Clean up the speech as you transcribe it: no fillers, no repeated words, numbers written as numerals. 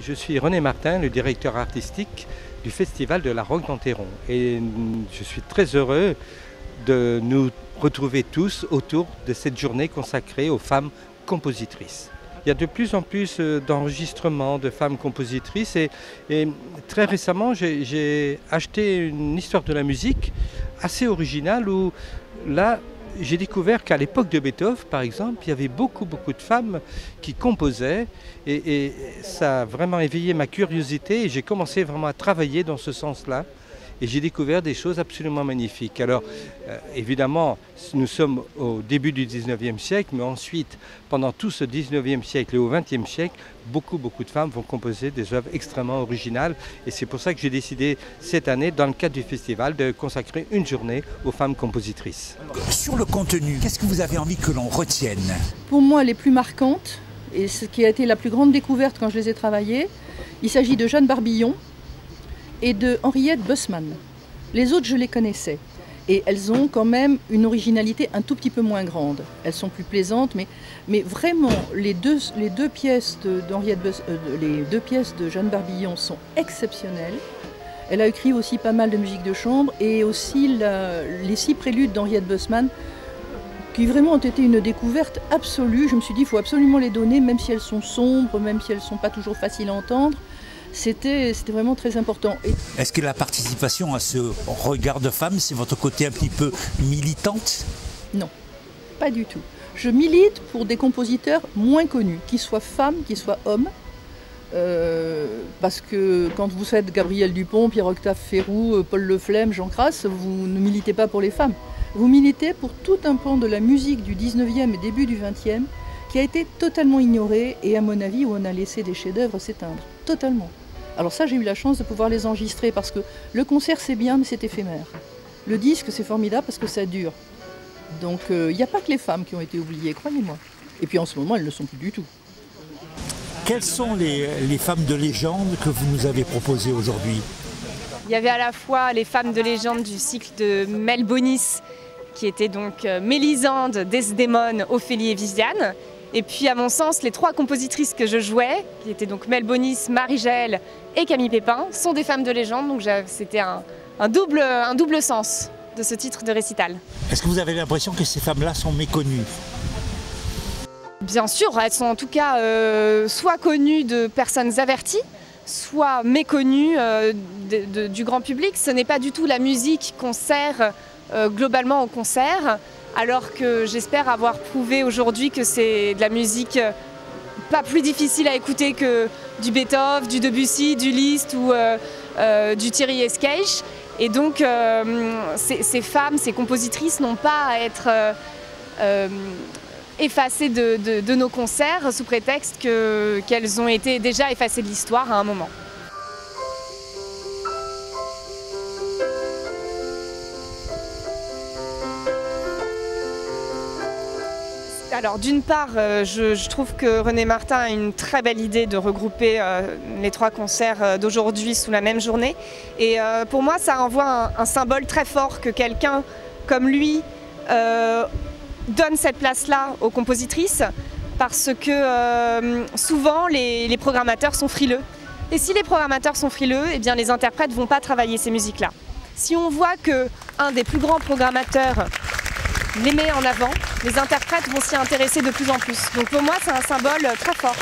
Je suis René Martin, le directeur artistique du Festival de la Roque d'Enterron. Et je suis très heureux de nous retrouver tous autour de cette journée consacrée aux femmes compositrices. Il y a de plus en plus d'enregistrements de femmes compositrices et très récemment j'ai acheté une histoire de la musique assez originale où là j'ai découvert qu'à l'époque de Beethoven par exemple il y avait beaucoup de femmes qui composaient et ça a vraiment éveillé ma curiosité et j'ai commencé vraiment à travailler dans ce sens-là. Et j'ai découvert des choses absolument magnifiques. Alors, évidemment, nous sommes au début du 19e siècle, mais ensuite, pendant tout ce 19e siècle et au 20e siècle, beaucoup de femmes vont composer des œuvres extrêmement originales. Et c'est pour ça que j'ai décidé cette année, dans le cadre du festival, de consacrer une journée aux femmes compositrices. Sur le contenu, qu'est-ce que vous avez envie que l'on retienne? Pour moi, les plus marquantes, et ce qui a été la plus grande découverte quand je les ai travaillées, il s'agit de Jeanne Barbillon et de Henriette Bussmann. Les autres, je les connaissais. Et elles ont quand même une originalité un tout petit peu moins grande. Elles sont plus plaisantes, mais vraiment, les deux pièces les deux pièces de Jeanne Barbillon sont exceptionnelles. Elle a écrit aussi pas mal de musique de chambre et aussi les 6 préludes d'Henriette Bussmann qui vraiment ont été une découverte absolue. Je me suis dit, il faut absolument les donner, même si elles sont sombres, même si elles ne sont pas toujours faciles à entendre. C'était vraiment très important. Est-ce que la participation à ce regard de femme, c'est votre côté un petit peu militante? Non, pas du tout. Je milite pour des compositeurs moins connus, qu'ils soient femmes, qu'ils soient hommes. Parce que quand vous faites Gabriel Dupont, Pierre-Octave Ferroux, Paul Leflemme, Jean Crasse, vous ne militez pas pour les femmes. Vous militez pour tout un pan de la musique du 19e et début du 20e qui a été totalement ignoré et à mon avis où on a laissé des chefs-d'œuvre s'éteindre. Totalement. Alors ça, j'ai eu la chance de pouvoir les enregistrer parce que le concert c'est bien mais c'est éphémère. Le disque c'est formidable parce que ça dure. Donc il n'y a pas que les femmes qui ont été oubliées, croyez-moi. Et puis en ce moment elles ne le sont plus du tout. Quelles sont les femmes de légende que vous nous avez proposées aujourd'hui? Il y avait à la fois les femmes de légende du cycle de Mel Bonis, qui étaient donc Mélisande, Desdémone, Ophélie et Viviane. Et puis à mon sens, les 3 compositrices que je jouais, qui étaient donc Mel Bonis, Marie-Gelle et Camille Pépin, sont des femmes de légende. Donc c'était un double sens de ce titre de récital. Est-ce que vous avez l'impression que ces femmes-là sont méconnues? Bien sûr, elles sont en tout cas soit connues de personnes averties, soit méconnues du grand public. Ce n'est pas du tout la musique qu'on sert globalement au concert, alors que j'espère avoir prouvé aujourd'hui que c'est de la musique pas plus difficile à écouter que du Beethoven, du Debussy, du Liszt ou du Thierry Esquèche. Et donc ces femmes, ces compositrices n'ont pas à être effacées de nos concerts sous prétexte qu'elles ont été déjà effacées de l'histoire à un moment. Alors d'une part, je trouve que René Martin a une très belle idée de regrouper les 3 concerts d'aujourd'hui sous la même journée. Et pour moi, ça envoie un symbole très fort que quelqu'un comme lui donne cette place-là aux compositrices, parce que souvent les programmateurs sont frileux. Et si les programmateurs sont frileux, eh bien les interprètes ne vont pas travailler ces musiques-là. Si on voit qu'un des plus grands programmateurs les met en avant, les interprètes vont s'y intéresser de plus en plus. Donc pour moi, c'est un symbole très fort.